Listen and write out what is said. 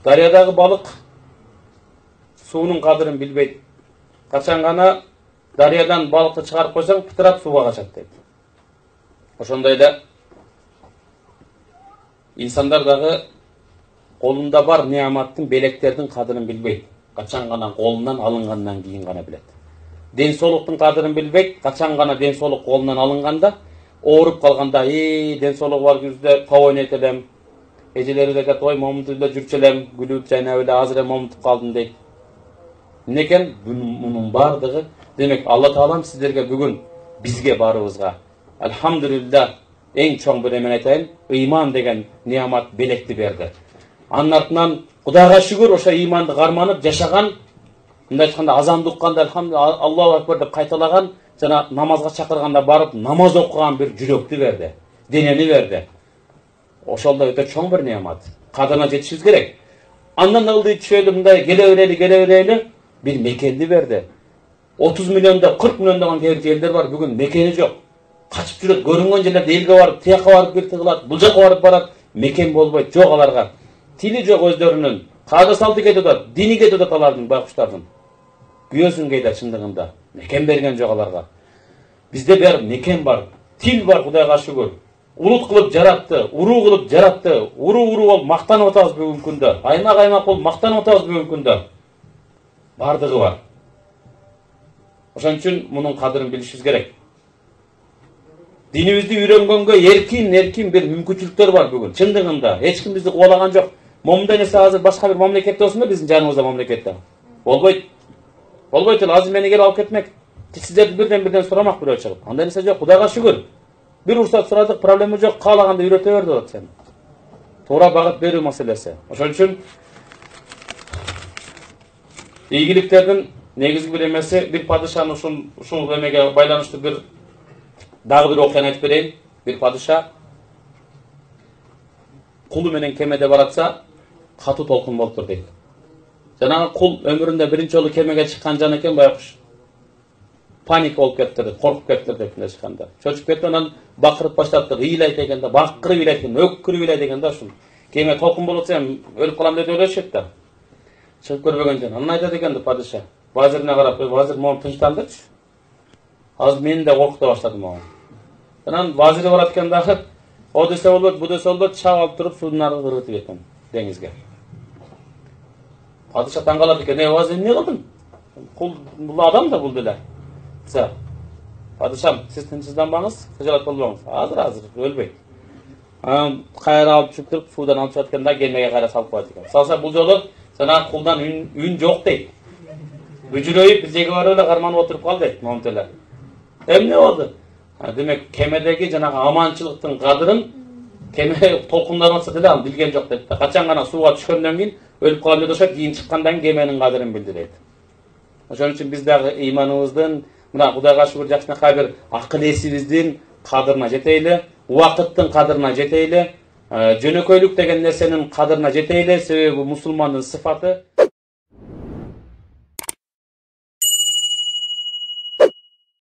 Дарыядагы балык суунун кадырын билбейт. Качан гана дарыядан балыкты чыгарып койсоң, пытырап сууга качат дейт. Ошондой эле инсандар дагы колунда бар неаматтын, белектердин кадырын билбейт. Качан гана колунан алынгандан кийин гана билет. Ден соолуктун кадырын билбейт. Качан гана ден соолук колунан алынганда, ооруп калганда, ден соолугу бар күздө топ ойнойт элем. Эжелери деп ой момунтуп эле жүрчү элем, күлүп жайнап эле азыр эле момунтуп калдым дейт. Некен мунун бардыгы, демек Алла Таалам сиздерге бүгүн бизге барыбызга алхамдулилlah эң чоң бир эмен айтайын, ыйман деген неамат белекти берди. Анын артынан Кудайга шүгүр ошо ыйманды карманып жашаган, мындай айтканда азанды укканда алхамдулилlah Аллаху акбар деп кайталаган, жана намазга чакырганда барып намаз окуган бир жүрөктү берди, денени берди. Ошол да өтө чоң бир неамат. Кадырына жетишибиз керек. Андан ылдый түшөлү мындай келе берели бир мекенди берди. 30 миллиондо 40 миллиондогон элдер бар, бүгүн мекени жок. Качып жүрөт, көрүнгөн жерлерде элге барып, тияка барып бир тыгылат, бул жака барып барат, мекен болбойт, жок аларга. Тили жок өздөрүнүн, каада салты кетип атат, дини кетип атат алардын, байкуштардын. Күйөөсүн кейде чындыгында, мекен берген жок аларга. Бизде бир мекен бар, тил бар, Кудайга шүгүр. Улут кылып жаратты, уруу кылып жаратты, уруу болуп мактанып атабыз бүгүнкү күндө. Аймак болуп мактанып атабыз бүгүнкү күндө. Бардыгы бар. Ошон үчүн мунун кадырын билишибиз керек. Динибизди үйрөнгөнгө эркин бир мүмкүнчүлүктөр бар бүгүн. Чындыгында эч ким бизди кубалаган жок. Момундай нерсе азыр башка бир мамлекетте болсун да, биздин жаныбызда мамлекетте. Болбойт. Болбойт эле, азыр мени келип алып кетмек. Сиздерди бирден сурамак бирөө чыгып. Андай нерсе жок, Кудайга шүгүр. Bir уруксат сурадык, проблема жок, каалаганда үйрөтө берди болот сени. Туура багыт берүү маселеси. Ошон үчүн ийгиликтердин негизги бир эмеси, бир падышаны ушул эмеге байланыштуу дагы бир окуяны айтып берейин. Бир падыша кулу менен кемеде баратса, катуу толкун болуптур дейт. Жанагы кул өмүрүндө биринчи жолу кемеге чыккан жан экен, байкуш. Паника болуп кетти, коркуп кетти деп чыкканда. Чочуп кетти, анан бакырып баштапты, ыйлайт экен да, бакырып ыйлайт экен, өкүрүп ыйлайт экен да ушул. Кеме толкун болуп атса, өлүп калам деп ойлошот да. Чыгып көрбөгөн жан. Анан айтат экен да падыша. Вазирине карап, вазир мону тынчтандырчы. Азыр мени да коркута баштады могу. Анан вазири барат экен дагы, о десе болбойт, бу десе болбойт, чап алып туруп суудун аргы ыргытып кеткен деңизге. Падыша таң калат экен, вазир эмне кылдың? Бул адам да бул деле. Падышам, сиз тынчсызданбаңыз, кыжалат болбоңуз. Азыр өлбөйт. Анан кайра алып чыгып туруп, суудан алып чыгат экен да, кемеге кайра салып коет экен. Салса бул жолу жанагы кулдан үн жок дейт. Бүжүрөйүп бизге барып эле карманып отуруп кал дейт, момунт эле. Эмне болду? Демек, кемедеги жанагы аманчылыктын кадырын кеме толкунданып атса деле ал билген жок дейт. Качан гана сууга түшкөндөн кийин өлүп калам деп ошо кийин чыккандан кийин кеменин кадырын билди дейт. Ошон үчүн биз дагы ыйманыбыздын, мына Кудайга шүгүр жакшынакай бир акыл эсибиздин кадырына жетейли, убакыттын кадырына жетейли, жөнөкөйлүк деген нерсенин кадырына жетейли, себеби мусулмандын сыфаты